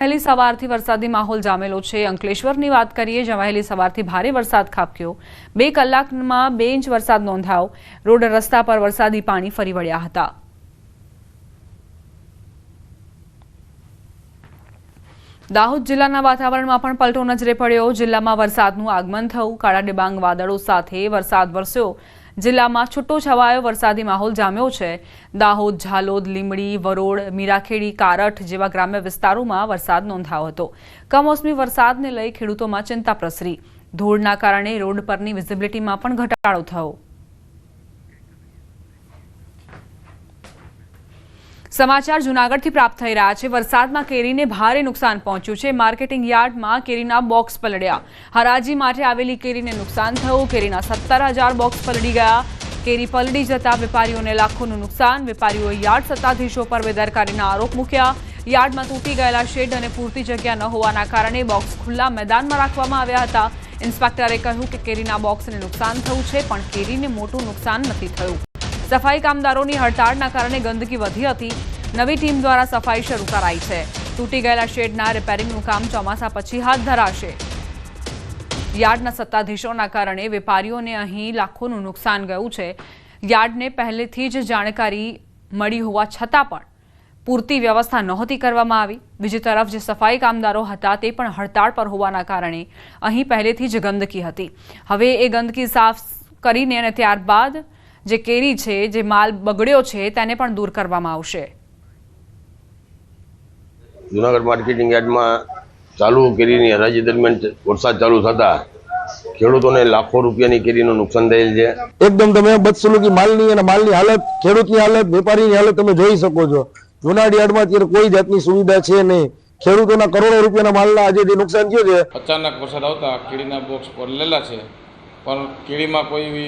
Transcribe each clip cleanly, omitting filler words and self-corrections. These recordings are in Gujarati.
વહેલી સવારથી વરસાદી માહોલ જામેલો છે। અંકલેશ્વરની વાત કરીએ, જ્યાં વહેલી સવારથી ભારે વરસાદ ખાબક્યો। 2 કલાકમાં 2 ઇંચ વરસાદ નોંધાયો। રોડ રસ્તા પર વરસાદી પાણી ફરી વળ્યા હતા। દાહોદ જિલ્લાના વાતાવરણમાં પણ પલટો નજરે પડ્યો। જિલ્લામાં વરસાદનું આગમન થયું। કાળા ડિબાંગ વાદળો સાથે વરસાદ વરસ્યો। જિલ્લામાં છૂટો છવાયો વરસાદી માહોલ જામ્યો છે। દાહોદ, ઝાલોદ, લીંબડી, વરોડ, મીરાખેડી, કારઠ જેવા ગ્રામ્ય વિસ્તારોમાં વરસાદ નોંધાયો હતો। કમોસમી વરસાદને લઈ ખેડૂતોમાં ચિંતા પ્રસરી। ધૂળના કારણે રોડ પરની વિઝિબિલિટીમાં પણ ઘટાડો થયો। સમાચાર જૂનાગઢથી પ્રાપ્ત થઈ રહ્યા છે। વરસાદમાં કેરીને ભારે નુકસાન પહોંચ્યું છે। માર્કેટિંગ યાર્ડમાં કેરીના બોક્સ પલળ્યા। હરાજી માટે આવેલી કેરીને નુકસાન થયું। કેરીના 17,000 બોક્સ પલળી ગયા। કેરી પલળી જતા વેપારીઓને લાખોનું નુકસાન। વેપારીઓએ યાર્ડ સત્તાધીશો પર બેદરકારીના આરોપ મૂક્યા। યાર્ડમાં તૂટી ગયેલા શેડ અને પૂરતી જગ્યા ન હોવાના કારણે બોક્સ ખુલ્લા મેદાનમાં રાખવામાં આવ્યા હતા। ઇન્સ્પેક્ટરે કહ્યું કે કેરીના બોક્સને નુકસાન થયું છે, પણ કેરીને મોટું નુકસાન નથી થયું। સફાઈ કામદારોની હડતાળના કારણે ગંદકી વધી હતી। નવી ટીમ દ્વારા સફાઈ શરૂ કરાઈ છે। તૂટી ગયેલા શેડના રિપેરિંગનું કામ ચોમાસા પછી હાથ ધરાશે। યાર્ડના સત્તાધીશોના કારણે વેપારીઓને અહીં લાખોનું નુકસાન ગયું છે। યાર્ડને પહેલેથી જ જાણકારી મળી હોવા છતાં પણ પૂરતી વ્યવસ્થા નહોતી કરવામાં આવી। બીજી તરફ જે સફાઈ કામદારો હતા તે પણ હડતાળ પર હોવાના કારણે અહીં પહેલેથી જ ગંદકી હતી। હવે એ ગંદકી સાફ કરીને અને ત્યારબાદ જે કેરી છે, જે માલ બગડ્યો છે, તેને પણ દૂર કરવામાં આવશે। જૂનાગઢ માર્કેટિંગ યાર્ડમાં ચાલુ કેરીની હરાજી દરમિયાન વરસાદ ચાલુ થતા ખેડૂતોને લાખો રૂપિયાની કેરીનું નુકસાન થયેલ છે। એકદમ તમે બદસલુકી માલની અને માલની હાલત, ખેડૂતની હાલત, વેપારીની હાલત તમે જોઈ શકો છો। જૂનાગઢ યાર્ડમાં અત્યારે કોઈ જાતની સુવિધા છે નહીં। ખેડૂતોના કરોડો રૂપિયાના માલના આજે જે નુકસાન થયું છે। અચાનક વરસાદ આવતા કેરીના બોક્સ પડેલા છે, પણ કેરીમાં કોઈ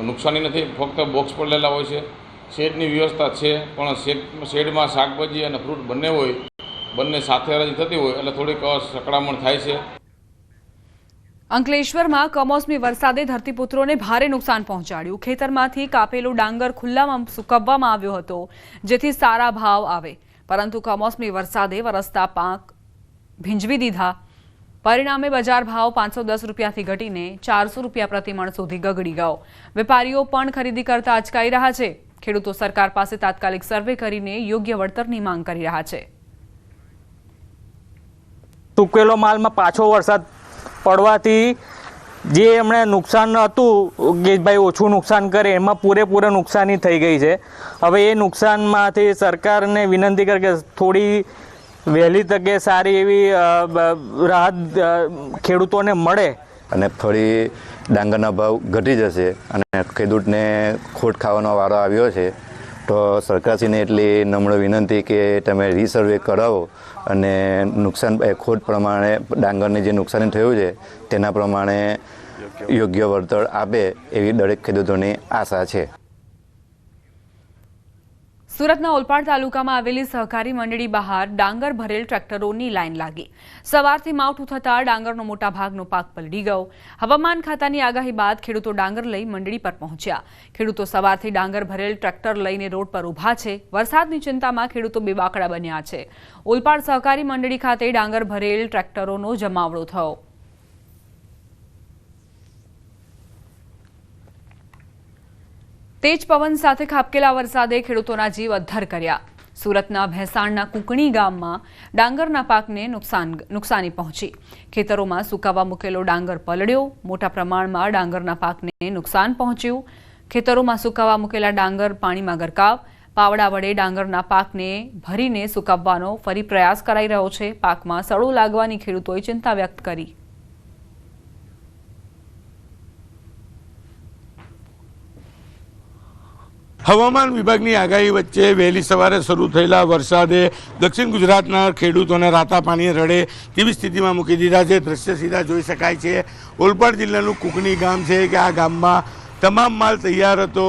નુકસાની નથી। ફક્ત બોક્સ પડેલા હોય છે। શેડની વ્યવસ્થા છે, પણ શેડમાં શાકભાજી અને ફ્રૂટ બંને હોય, બંને સાથે હરાજી થતી હોય એટલે થોડીક સંકળામણ થાય છે। અંકલેશ્વરમાં કમોસમી વરસાદે ધરતીપુત્રોને ભારે નુકસાન પહોંચાડ્યું। ખેતરમાંથી કાપેલો ડાંગર ખુલ્લામાં સૂકવવામાં આવ્યો હતો, જેથી સારા ભાવ આવે, પરંતુ કમોસમી વરસાદે વરસતા પાક ભીંજવી દીધા। પરિણામે બજાર ભાવ 510 રૂપિયાથી ઘટીને 400 રૂપિયા પ્રતિમણ સુધી ગગડી ગયો। વેપારીઓ પણ ખરીદી કરતા અચકાઈ રહ્યા છે। ખેડૂતો સરકાર પાસે તાત્કાલિક સર્વે કરીને યોગ્ય વળતરની માંગ કરી રહ્યા છે। સૂકેલો માલમાં પાછો વરસાદ પડવાથી જે એમણે નુકસાન હતું કે ભાઈ ઓછું નુકસાન કરે, એમાં પૂરેપૂરા નુકસાની થઈ ગઈ છે। હવે એ નુકસાનમાંથી સરકારને વિનંતી કરે કે થોડી વહેલી તકે સારી એવી રાહત ખેડૂતોને મળે અને થોડી ડાંગરના ભાવ ઘટી જશે અને ખેડૂતને ખોટ ખાવાનો વારો આવ્યો છે। તો સરકારશ્રીને એટલી નમ્ર વિનંતી કે તમે રીસર્વે કરાવો અને નુકસાન ખોટ પ્રમાણે ડાંગરને જે નુકસાન થયું છે તેના પ્રમાણે યોગ્ય વળતર આપે એવી દરેક ખેડૂતોની આશા છે। સુરતના ઓલપાડ તાલુકામાં આવેલી સહકારી મંડળી બહાર ડાંગર ભરેલ ટ્રેક્ટરોની લાઇન લાગી। સવારથી માવઠું થતાં ડાંગરનો મોટા ભાગનો પાક પલળી ગયો। હવામાન ખાતાની આગાહી બાદ ખેડૂતો ડાંગર લઈ મંડળી પર પહોંચ્યા। ખેડૂતો સવારથી ડાંગર ભરેલ ટ્રેક્ટર લઈને રોડ પર ઊભા છે। વરસાદની ચિંતામાં ખેડૂતો બેબાકડા બન્યા છે। ઓલપાડ સહકારી મંડળી ખાતે ડાંગર ભરેલ ટ્રેક્ટરોનો જમાવડો થયો। તેજ પવન સાથે ખાબકેલા વરસાદે ખેડૂતોના જીવ અદ્ધર કર્યા। સુરતના ભેસાણના કુકણી ગામમાં ડાંગરના પાકને નુકસાની પહોંચી। ખેતરોમાં સુકાવા મૂકેલો ડાંગર પલળ્યો। મોટા પ્રમાણમાં ડાંગરના પાકને નુકસાન પહોંચ્યું। ખેતરોમાં સુકાવા મૂકેલા ડાંગર પાણીમાં ગરકાવ। પાવડા વડે ડાંગરના પાકને ભરીને સુકાવવાનો ફરી પ્રયાસ કરાઈ રહ્યો છે। પાકમાં સડો લાગવાની ખેડૂતોએ ચિંતા વ્યક્ત કરી। હવામાન વિભાગની આગાહી વચ્ચે વહેલી સવારે શરૂ થયેલા વરસાદે દક્ષિણ ગુજરાતના ખેડૂતોને રાતા પાણી રડે તેવી સ્થિતિમાં મૂકી દીધા છે। દ્રશ્ય સીધા જોઈ શકાય છે। ઓલપાડ જિલ્લાનું કુકણી ગામ છે કે આ ગામમાં તમામ માલ તૈયાર હતો,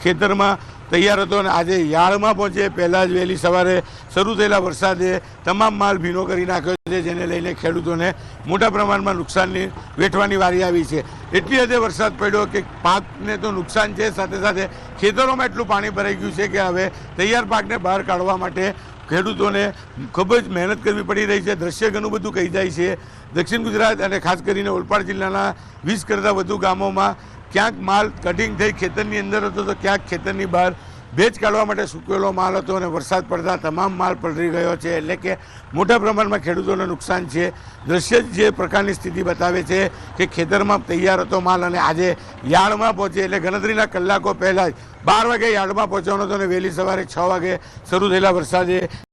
ખેતરમાં તૈયાર હતો અને આજે યાર્ડમાં પહોંચે પહેલાં જ વહેલી સવારે શરૂ થયેલા વરસાદે તમામ માલ ભીનો કરી નાખ્યો છે, જેને લઈને ખેડૂતોને મોટા પ્રમાણમાં નુકસાનની વેઠવાની વારી આવી છે। એટલી હદે વરસાદ પડ્યો કે પાકને તો નુકસાન છે, સાથે સાથે ખેતરોમાં એટલું પાણી ભરાઈ ગયું છે કે હવે તૈયાર પાકને બહાર કાઢવા માટે ખેડૂતોને ખૂબ જ મહેનત કરવી પડી રહી છે. દ્રશ્ય ઘણું બધું કહી જાય છે. દક્ષિણ ગુજરાત અને ખાસ કરીને ઓલપાડ જિલ્લાના 20 કરતાં વધુ ગામોમાં ક્યાંક માલ કટિંગ થઈ ખેતરની અંદર હતો તો ક્યાંક ખેતરની બહાર ભેજ કાઢવા માટે સૂકવેલો માલ હતો અને વરસાદ પડતા તમામ માલ પલળી ગયો છે. એટલે કે મોટા પ્રમાણમાં ખેડૂતોને નુકસાન છે. દ્રશ્ય જે પ્રકારની સ્થિતિ બતાવે છે કે ખેતરમાં તૈયાર હતો માલ અને આજે યાર્ડમાં પહોંચે એટલે ગણતરીના કલાકો પહેલાં જ 12 વાગે યાર્ડમાં પહોંચવાનો હતો અને વહેલી સવારે 6 વાગે શરૂ થયેલા વરસાદે